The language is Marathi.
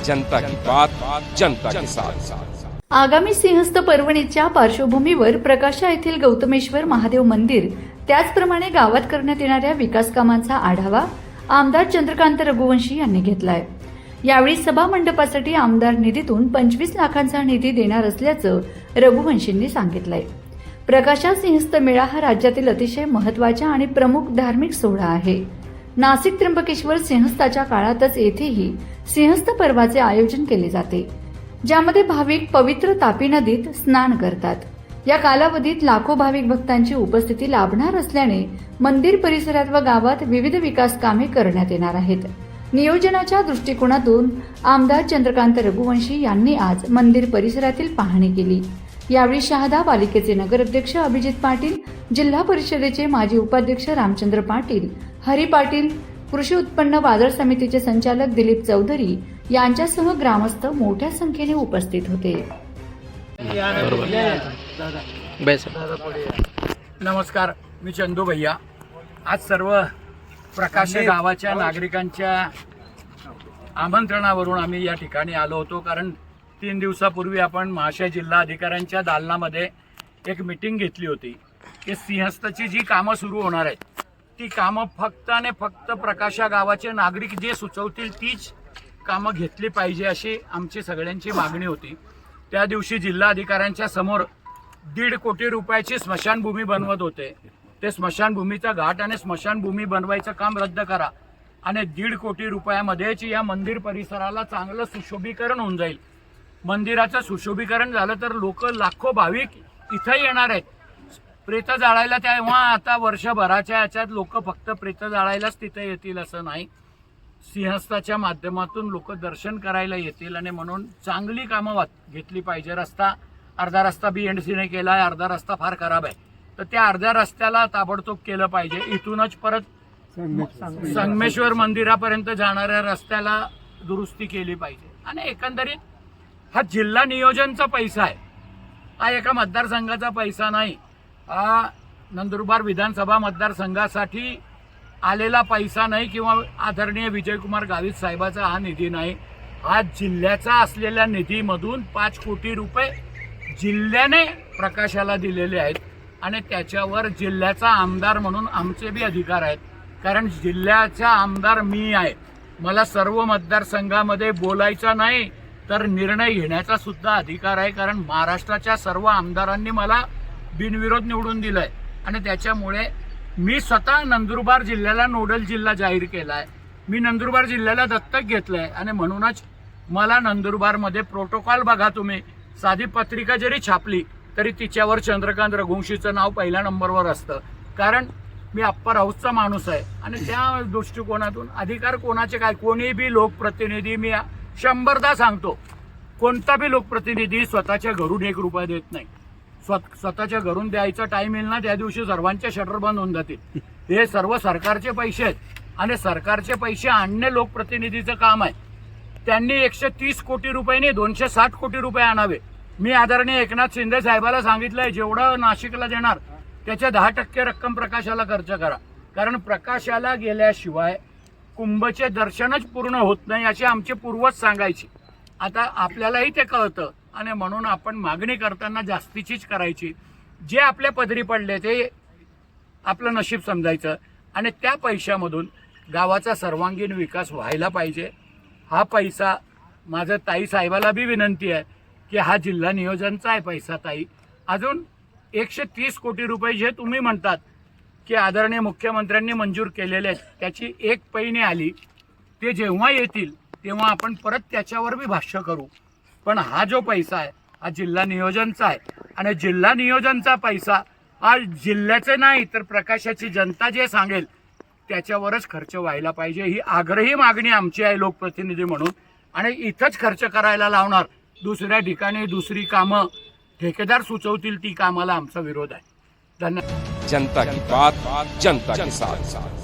जनता की बात जनता के साथ। आगामी सिंहस्थ पर्वणीच्या पार्श्वभूमीवर प्रकाशा येथील गौतमेश्वर महादेव मंदिर त्याचप्रमाणे गावात करण्यात येणाऱ्या विकास कामांचा आढावा आमदार चंद्रकांत रघुवंशी यांनी घेतलाय। यावेळी सभा मंडपासाठी आमदार निधीतून 25 लाखांचा निधी देणार असल्याचं रघुवंशींनी सांगितलंय। प्रकाशा सिंहस्थ मेळा हा राज्यातील अतिशय महत्त्वाचा आणि प्रमुख धार्मिक सोहळा आहे। नाशिक त्र्यंबकेश्वर सिंहस्थाच्या काळातच येथेही सिंहस्थ पर्वाचे आयोजन केले जाते, ज्यामध्ये भाविक पवित्र तापी नदीत स्नान करतात। या कालावधीत लाखो भाविक भक्तांची उपस्थिती लाभणार असल्याने मंदिर परिसरात व गावात विविध विकास कामे करण्यात येणार आहेत। नियोजनाच्या दृष्टिकोनातून आमदार चंद्रकांत रघुवंशी यांनी आज मंदिर परिसरातील पाहणी केली। यावेळी शहादा पालिकेचे नगराध्यक्ष अभिजित पाटील, जिल्हा परिषदेचे माजी उपाध्यक्ष रामचंद्र पाटील, हरी पाटील, कृषी उत्पन्न बाजार समितीचे संचालक दिलीप चौधरी यांच्यासह ग्रामस्थ मोठ्या संख्येने उपस्थित होते। नमस्कार, मी चंदू भैया। आज सर्व प्रकाश गावाच्या नागरिकांच्या आमंत्रणावरून आम्ही या ठिकाणी आलो होतो, कारण 3 दिवसापूर्वी आपण महाशय जिल्हा अधिकाऱ्यांच्या दालनामध्ये एक मीटिंग घेतली होती की सिंहस्थची जी कामं सुरू होणार आहेत ती कामं फक्त आणि फक्त प्रकाशा गावाचे नागरिक जे सुचवतील तीच कामं घेतली पाहिजे अशी आमची सगळ्यांची मागणी होती। त्या दिवशी जिल्हा अधिकाऱ्यांच्या समोर 1.5 कोटी रुपयाची स्मशानभूमी बनवत होते। ते स्मशानभूमीचा घाट आणि स्मशानभूमी बनवायचं काम रद्द करा आणि 1.5 कोटी रुपयामध्येच या मंदिर परिसराला चांगलं सुशोभीकरण होऊन जाईल। मंदिराचं सुशोभीकरण झालं तर लाखो भाविक इथं येणार आहेत प्रेत जाळायला। तेव्हा आता वर्षभराच्या याच्यात लोक फक्त प्रेत जाळायलाच तिथे येतील असं नाही, सिंहस्थाच्या माध्यमातून लोक दर्शन करायला येतील आणि म्हणून चांगली कामं घेतली पाहिजे। अर्धा रस्ता BNC ने केला, अर्धा रस्ता फार खराब आहे, तर त्या अर्ध्या रस्त्याला ताबडतोब केलं पाहिजे। इथूनच परत संगमेश्वर मंदिरापर्यंत जाणाऱ्या रस्त्याला दुरुस्ती केली पाहिजे। आणि एकंदरीत हा जिल्हा नियोजनचा पैसा आहे, हा एका मतदारसंघाचा पैसा नाही, हा नंदुरबार विधानसभा मतदारसंघासाठी आलेला पैसा नाही किंवा आदरणीय विजयकुमार गावित साहेबाचा हा निधी नाही। हा जिल्ह्याचा असलेल्या निधीमधून 5 कोटी रुपये जिल्ह्याने प्रकाशाला दिलेले आहेत आणि त्याच्यावर जिल्ह्याचा आमदार म्हणून आमचे बी अधिकार आहेत, कारण जिल्ह्याचा आमदार मी आहे। मला सर्व मतदारसंघामध्ये बोलायचा नाही तर निर्णय घेण्याचा सुद्धा अधिकार आहे, कारण महाराष्ट्राच्या सर्व आमदारांनी मला बिनविरोध निवडून दिलंय आणि त्याच्यामुळे मी स्वतः नंदुरबार जिल्ह्याला नोडल जिल्हा जाहीर केला आहे। मी नंदुरबार जिल्ह्याला दत्तक घेतलंय आणि म्हणूनच मला नंदुरबारमध्ये प्रोटोकॉल बघा तुम्ही, साधी पत्रिका जरी छापली तरी तिच्यावर चंद्रकांत रघुवंशीचं नाव पहिल्या नंबरवर असतं, कारण मी अप्पर हाऊसचा माणूस आहे। आणि त्या दृष्टिकोनातून अधिकार कोणाचे काय, कोणी बी लोकप्रतिनिधी, मी 100दा सांगतो, कोणता बी लोकप्रतिनिधी स्वतःच्या घरून 1 रुपया देत नाही। स्वतःच्या घरून द्यायचा टाइम येईल ना त्या दिवशी सर्वांचे शटर बंद होऊन जातील। हे सर्व सरकारचे पैसे आहेत आणि सरकारचे पैसे आणणे लोकप्रतिनिधीचं काम आहे। त्यांनी 130 कोटी रुपये नाही 260 कोटी रुपये आणावे। मी आदरणीय एकनाथ शिंदे साहेबाला सांगितलंय, जेवढं नाशिकला देणार त्याच्या 10% रक्कम प्रकाशाला खर्च करा, कारण प्रकाशाला गेल्याशिवाय कुंभचे दर्शनच पूर्ण होत नाही अशी आमचे पूर्वज सांगायची। आता आपल्यालाही ते कळतं आणि म्हणून आपण मागणी करताना जास्तीचीच करायची। जे आपल्या पदरी पडले ते आपलं नशीब समजायचं आणि त्या पैशामधून गावाचा सर्वांगीण विकास व्हायला पाहिजे। हा पैसा, माझं ताई साहेबाला बी विनंती आहे की हा जिल्हा नियोजनचा आहे पैसा ताई, अजून 130 कोटी रुपये जे तुम्ही म्हणतात की आदरणीय मुख्यमंत्र्यांनी मंजूर केलेले आहेत त्याची एक पैनी आली, ते जेव्हा येतील तेव्हा आपण परत त्याच्यावर बी भाष्य करू। पण हा जो पैसा आहे हा जिल्हा नियोजनचा आहे आणि जिल्हा नियोजनचा पैसा हा जिल्ह्याचे नाही तर प्रकाशाची जनता जे सांगेल त्याच्यावरच खर्च व्हायला पाहिजे। ही आग्रही मागणी आमची आहे लोकप्रतिनिधी म्हणून, आणि इथंच खर्च करायला लावणार, दुसऱ्या ठिकाणी दुसरी कामं ठेकेदार सुचवतील ती कामाला आमचा विरोध आहे। धन्यवाद। जनता की बात जनता के साथ।